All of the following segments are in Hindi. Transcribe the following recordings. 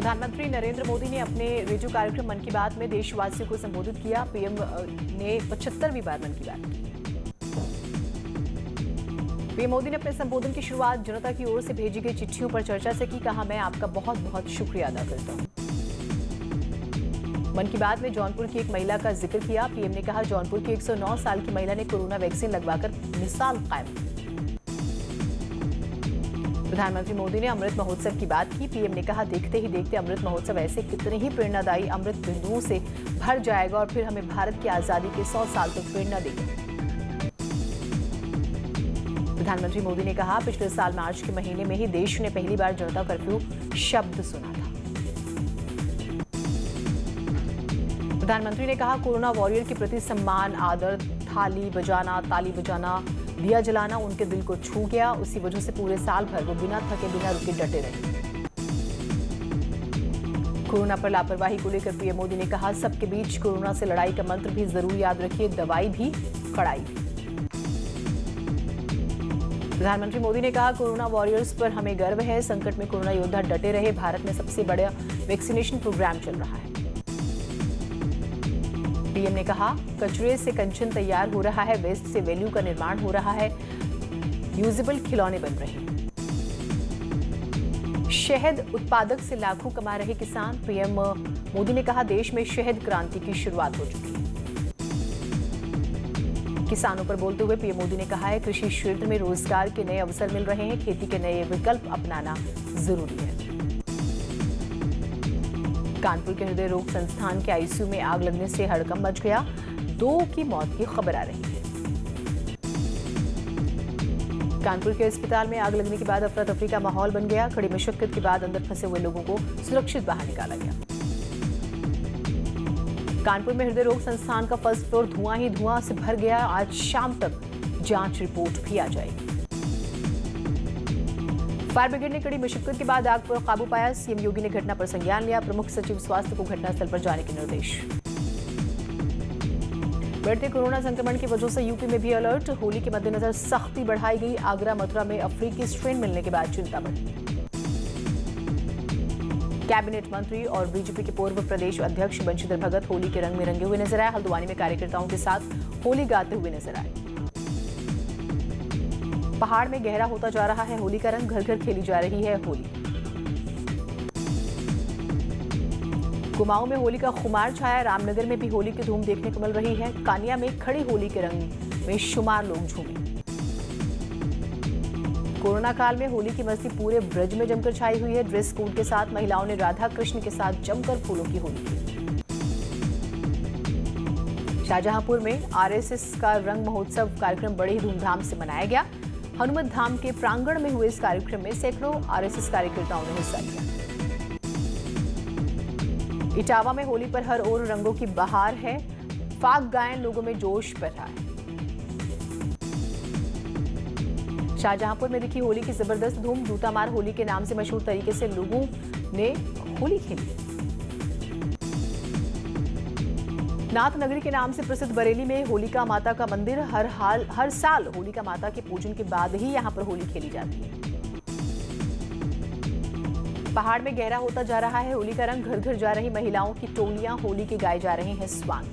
प्रधानमंत्री नरेंद्र मोदी ने अपने रेडियो कार्यक्रम मन की बात में देशवासियों को संबोधित किया। पीएम ने 75वीं बार मन की बात की। पीएम मोदी ने अपने संबोधन की शुरुआत जनता की ओर से भेजी गई चिट्ठियों पर चर्चा से की। कहा, मैं आपका बहुत बहुत शुक्रिया अदा करता हूं। मन की बात में जौनपुर की एक महिला का जिक्र किया। पीएम ने कहा, जौनपुर की 109 साल की महिला ने कोरोना वैक्सीन लगवाकर मिसाल कायम की। प्रधानमंत्री मोदी ने अमृत महोत्सव की बात की। पीएम ने कहा, देखते ही देखते अमृत महोत्सव ऐसे कितने ही प्रेरणादायी अमृत बिंदुओं से भर जाएगा और फिर हमें भारत की आजादी के 100 साल तक प्रेरणा देगा। प्रधानमंत्री मोदी ने कहा, पिछले साल मार्च के महीने में ही देश ने पहली बार जनता कर्फ्यू शब्द सुना था। प्रधानमंत्री ने कहा, कोरोना वॉरियर के प्रति सम्मान, आदर, ताली बजाना, दिया जलाना उनके दिल को छू गया। उसी वजह से पूरे साल भर वो बिना थके बिना रुके डटे रहे। कोरोना पर लापरवाही को लेकर पीएम मोदी ने कहा, सबके बीच कोरोना से लड़ाई का मंत्र भी जरूर याद रखिए, दवाई भी, कड़ाई भी। प्रधानमंत्री मोदी ने कहा, कोरोना वॉरियर्स पर हमें गर्व है। संकट में कोरोना योद्धा डटे रहे। भारत में सबसे बड़ा वैक्सीनेशन प्रोग्राम चल रहा है। पीएम ने कहा, कचरे से कंचन तैयार हो रहा है, वेस्ट से वैल्यू का निर्माण हो रहा है, यूजेबल खिलौने बन रहे हैं। शहद उत्पादक से लाखों कमा रहे किसान। पीएम मोदी ने कहा, देश में शहद क्रांति की शुरुआत हो चुकी है। किसानों पर बोलते हुए पीएम मोदी ने कहा है, कृषि क्षेत्र में रोजगार के नए अवसर मिल रहे हैं, खेती के नए विकल्प अपनाना जरूरी है। कानपुर के हृदय रोग संस्थान के आईसीयू में आग लगने से हड़कंप मच गया। 2 की मौत की खबर आ रही है। कानपुर के अस्पताल में आग लगने के बाद अफरा तफरी का माहौल बन गया। कड़ी मशक्कत के बाद अंदर फंसे हुए लोगों को सुरक्षित बाहर निकाला गया। कानपुर में हृदय रोग संस्थान का फर्स्ट फ्लोर धुआं ही धुआं से भर गया। आज शाम तक जांच रिपोर्ट भी आ जाएगी। फायर ब्रिगेड ने कड़ी मशक्कत के बाद आग पर काबू पाया। सीएम योगी ने घटना पर संज्ञान लिया। प्रमुख सचिव स्वास्थ्य को घटनास्थल पर जाने के निर्देश। बढ़ते कोरोना संक्रमण की वजह से यूपी में भी अलर्ट। होली के मद्देनजर सख्ती बढ़ाई गई। आगरा मथुरा में अफ्रीकी स्ट्रेन मिलने के बाद चिंता बढ़ी। कैबिनेट मंत्री और बीजेपी के पूर्व प्रदेश अध्यक्ष बंशीधर भगत होली के रंग में रंगे हुए नजर आए। हल्द्वानी में कार्यकर्ताओं के साथ होली गाते हुए नजर आए। पहाड़ में गहरा होता जा रहा है होली का रंग। घर घर खेली जा रही है होली। कुमाऊं में होली का खुमार छाया। रामनगर में भी होली की धूम देखने को मिल रही है। कानिया में खड़ी होली के रंग में शुमार लोग झूमे। कोरोना काल में होली की मस्ती पूरे ब्रज में जमकर छाई हुई है। ड्रेस कोड के साथ महिलाओं ने राधा कृष्ण के साथ जमकर फूलों की होली की। शाहजहांपुर में आरएसएस का रंग महोत्सव कार्यक्रम बड़े ही धूमधाम से मनाया गया। हनुमत धाम के प्रांगण में हुए इस कार्यक्रम में सैकड़ों आरएसएस कार्यकर्ताओं ने हिस्सा लिया। इटावा में होली पर हर ओर रंगों की बहार है। फाग गायन लोगों में जोश भर रहा है। शाहजहांपुर में दिखी होली की जबरदस्त धूम। जूता मार होली के नाम से मशहूर तरीके से लोगों ने होली खेली। नाथ नगरी के नाम से प्रसिद्ध बरेली में होलिका माता का मंदिर। हर साल होलिका माता के पूजन के बाद ही यहां पर होली खेली जाती है। पहाड़ में गहरा होता जा रहा है होली का रंग। घर घर जा रही महिलाओं की टोलियां होली के गाए जा रहे हैं स्वांग।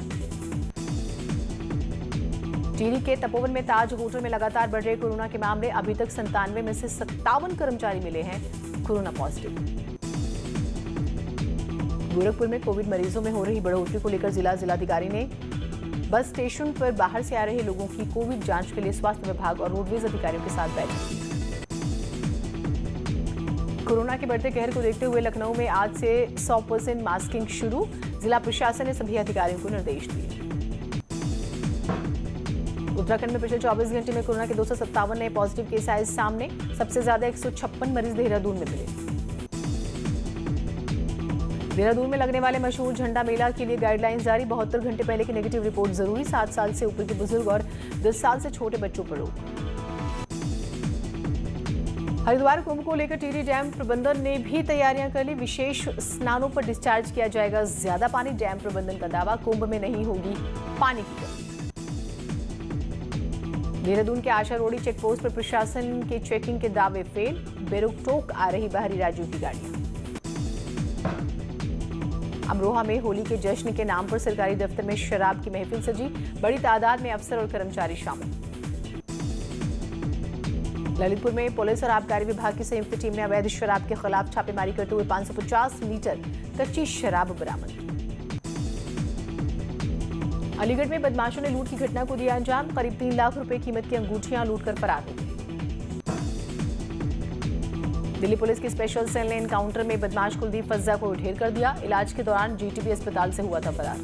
टिहरी के तपोवन में ताज होटल में लगातार बढ़ रहे कोरोना के मामले। अभी तक 97 में से 57 कर्मचारी मिले हैं कोरोना पॉजिटिव। गोरखपुर में कोविड मरीजों में हो रही बढ़ोतरी को लेकर जिलाधिकारी ने बस स्टेशन पर बाहर से आ रहे लोगों की कोविड जांच के लिए स्वास्थ्य विभाग और रोडवेज अधिकारियों के साथ बैठक की। कोरोना के बढ़ते कहर को देखते हुए लखनऊ में आज से 100% मास्किंग शुरू। जिला प्रशासन ने सभी अधिकारियों को निर्देश दिए। उत्तराखंड में पिछले 24 घंटे में कोरोना के 257 नए पॉजिटिव केस आए सामने। सबसे ज्यादा 156 मरीज देहरादून में मिले। देहरादून में लगने वाले मशहूर झंडा मेला के लिए गाइडलाइंस जारी। 72 घंटे पहले की नेगेटिव रिपोर्ट जरूरी। 7 साल से ऊपर के बुजुर्ग और 10 साल से छोटे बच्चों पर रोक। हरिद्वार कुंभ को लेकर टिहरी डैम प्रबंधन ने भी तैयारियां कर ली। विशेष स्नानों पर डिस्चार्ज किया जाएगा ज्यादा पानी। डैम प्रबंधन का दावा, कुंभ में नहीं होगी पानी की कमी। देहरादून के आशा रोडी चेकपोस्ट पर प्रशासन के चेकिंग के दावे फेल। बेरोक टोक आ रही बाहरी राज्यों की गाड़ियां। अमरोहा में होली के जश्न के नाम पर सरकारी दफ्तर में शराब की महफिल सजी, बड़ी तादाद में अफसर और कर्मचारी शामिल। ललितपुर में पुलिस और आबकारी विभाग की संयुक्त टीम ने अवैध शराब के खिलाफ छापेमारी करते हुए 550 लीटर कच्ची शराब बरामद। अलीगढ़ में बदमाशों ने लूट की घटना को दिया अंजाम, करीब 3 लाख रुपए कीमत की अंगूठियां लूटकर फरार हो गए। दिल्ली पुलिस की स्पेशल सेल ने एनकाउंटर में बदमाश कुलदीप फज्जा को ढेर कर दिया, इलाज के दौरान जीटीबी अस्पताल से हुआ था फरार।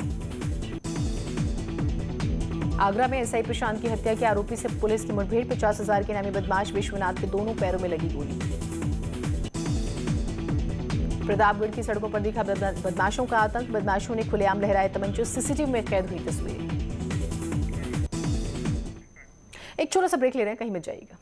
आगरा में एसआई प्रशांत की हत्या के आरोपी से पुलिस की मुठभेड़, 50,000 के नामी बदमाश विश्वनाथ के दोनों पैरों में लगी गोली। प्रतापगढ़ की सड़कों पर दिखा बदमाशों का आतंक, बदमाशों ने खुलेआम लहराए तमंचे, सीसीटीवी में कैद हुई तस्वीरें। एक छोटा सा ब्रेक ले रहे हैं, कहीं मत जाइएगा।